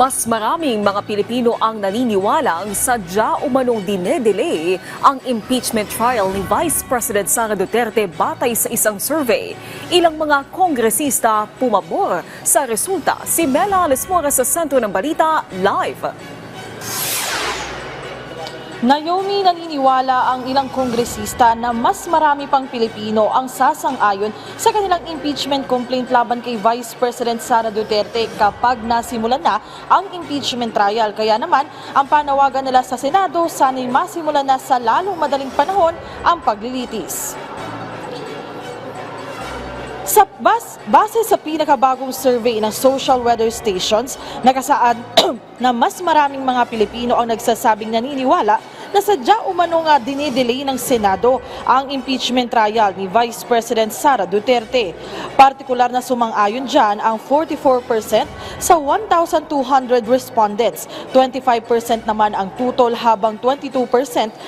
Mas maraming mga Pilipino ang naniniwalang sadya umanong dinedelay ang impeachment trial ni Vice President Sara Duterte batay sa isang survey. Ilang mga kongresista pumabor sa resulta. Si Mela Lesmora sa Sentro ng Balita, live. Naomi, naniniwala ang ilang kongresista na mas marami pang Pilipino ang sasang-ayon sa kanilang impeachment complaint laban kay Vice President Sara Duterte kapag nasimulan na ang impeachment trial. Kaya naman, ang panawagan nila sa Senado, sana'y masimulan na sa lalong madaling panahon ang paglilitis. Base sa pinakabagong survey ng social weather stations, nakasaad na mas maraming mga Pilipino ang nagsasabing naniniwala na sadya umano nga dinidelay ng Senado ang impeachment trial ni Vice President Sara Duterte. Partikular na sumang-ayon dyan ang 44% sa 1,200 respondents, 25% naman ang tutol habang 22%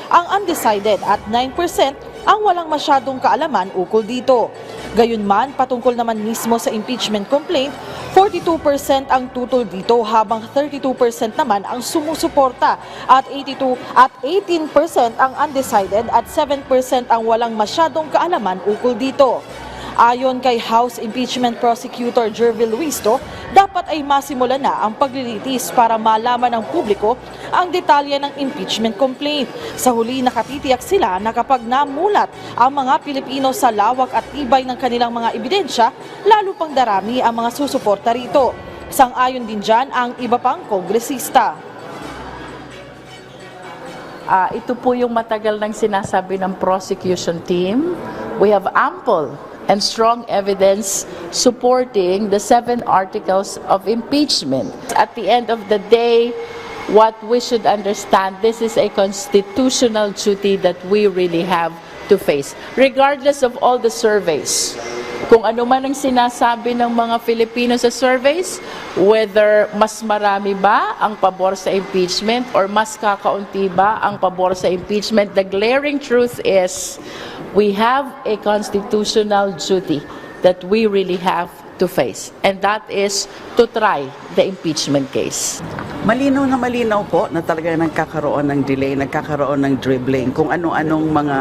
ang undecided at 9% ang walang masyadong kaalaman ukol dito. Gayunman, patungkol naman mismo sa impeachment complaint, 42% ang tutol dito habang 32% naman ang sumusuporta at 18% ang undecided at 7% ang walang masyadong kaalaman ukol dito. Ayon kay House Impeachment Prosecutor Jervil Luisto, dapat ay masimulan na ang paglilitis para malaman ng publiko ang detalye ng impeachment complaint. Sa huli, nakatitiyak sila na kapag namulat ang mga Pilipino sa lawak at tibay ng kanilang mga ebidensya, lalo pang darami ang mga susuporta rito. Sang-ayon din dyan ang iba pang kongresista. Ito po yung matagal nang sinasabi ng prosecution team. We have ample and strong evidence supporting the 7 articles of impeachment. At the end of the day, what we should understand, this is a constitutional duty that we really have to face, regardless of all the surveys. Kung ano man ang sinasabi ng mga Filipino sa surveys, whether mas marami ba ang pabor sa impeachment or mas kakaunti ba ang pabor sa impeachment, the glaring truth is we have a constitutional duty that we really have to face, and that is to try the impeachment case. Malinaw na malinaw po na talaga nagkakaroon ng delay, nagkakaroon ng dribbling, kung ano-anong mga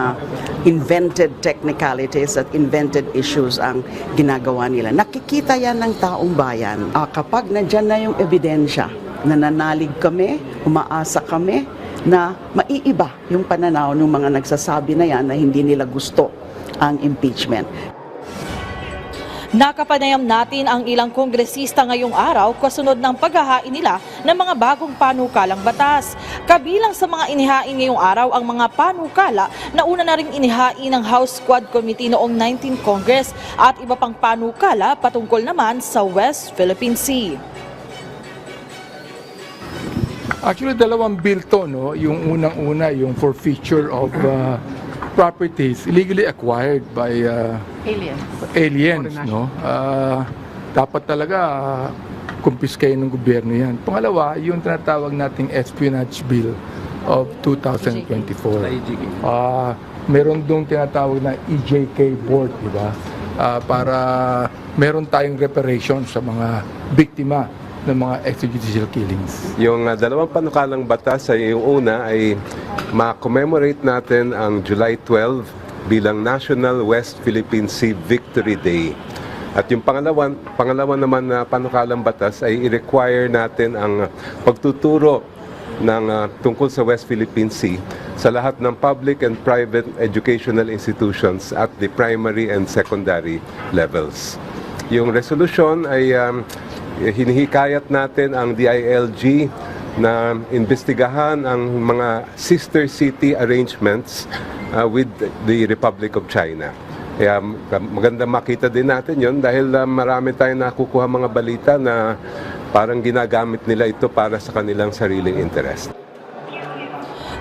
invented technicalities at invented issues ang ginagawa nila. Nakikita yan ng taong bayan. Kapag nandyan na yung ebidensya, nananalig kami, umaasa kami, na maiiba yung pananaw ng mga nagsasabi na yan na hindi nila gusto ang impeachment. Nakapanayam natin ang ilang kongresista ngayong araw kasunod ng paghahain nila ng mga bagong panukalang batas. Kabilang sa mga inihain ngayong araw ang mga panukala na una na ring inihain ng House Quad Committee noong 19th Congress at iba pang panukala patungkol naman sa West Philippine Sea. Actually, dalawang bill to, no? Yung unang-una, yung forfeiture of properties illegally acquired by aliens, no? Dapat talaga kumpiskahin ng gobyerno yan. Pangalawa, yung tinatawag nating espionage bill of 2024. Meron dong tinatawag na EJK board, di ba? Para meron tayong reparation sa mga biktima ng mga extrajudicial killings. Yung dalawang panukalang batas ay yung una ay ma-commemorate natin ang July 12 bilang National West Philippine Sea Victory Day. At yung pangalawa naman na panukalang batas ay i-require natin ang pagtuturo ng tungkol sa West Philippine Sea sa lahat ng public and private educational institutions at the primary and secondary levels. Yung resolution ay hinihikayat natin ang DILG na imbestigahan ang mga sister city arrangements with the Republic of China. Kaya maganda makita din natin yon dahil marami tayong nakukuha mga balita na parang ginagamit nila ito para sa kanilang sariling interest.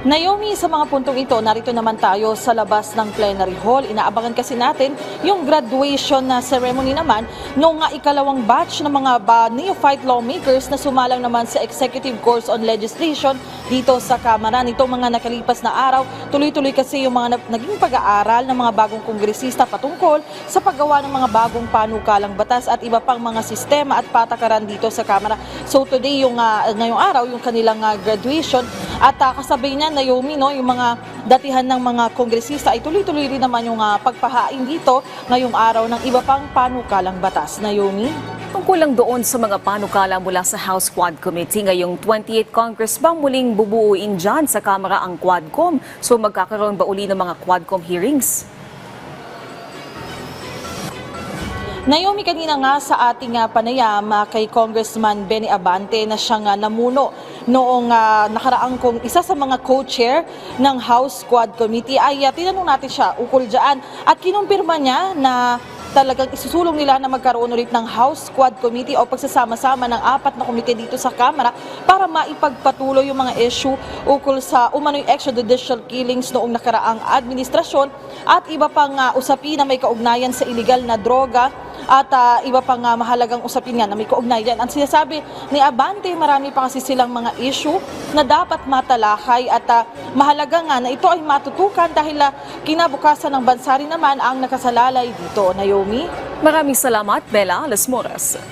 Naomi, sa mga puntong ito, narito naman tayo sa labas ng plenary hall. Inaabangan kasi natin yung graduation na ceremony naman noong ikalawang batch ng mga neophyte lawmakers na sumalang naman sa Executive Course on Legislation dito sa Kamara. Nitong mga nakalipas na araw, tuloy-tuloy kasi yung mga naging pag-aaral ng mga bagong kongresista patungkol sa paggawa ng mga bagong panukalang batas at iba pang mga sistema at patakaran dito sa Kamara. So today, ngayong araw, yung kanilang graduation at kasabay niya, Naomi, no, yung mga datihan ng mga kongresista ay tuloy-tuloy rin naman yung pagpahain dito ngayong araw ng iba pang panukalang batas. Naomi? Tungkol lang doon sa mga panukala mula sa House Quad Committee, ngayong 28 Congress bang muling bubuuin dyan sa Kamara ang Quadcom? So magkakaroon ba uli ng mga Quadcom hearings? Naomi, kanina nga sa ating panayam kay Congressman Benny Abante na siyang namuno noong nakaraang isa sa mga co-chair ng House Quad Committee ay tinanong natin siya ukol dyan at kinumpirma niya na talagang isusulong nila na magkaroon ulit ng House Quad Committee o pagsasama-sama ng 4 na komite dito sa Kamara para maipagpatuloy yung mga issue ukol sa umano'y extrajudicial killings noong nakaraang administrasyon at iba pang usapin na may kaugnayan sa illegal na droga at iba pang mahalagang usapin nga na may kaugnayan. Ang sinasabi ni Abante, marami pa kasi silang mga issue na dapat matalakay at mahalaga nga na ito ay matutukan dahil kinabukasan ng bansa rin naman ang nakasalalay dito. Naomi? Maraming salamat, Bella Las Moras.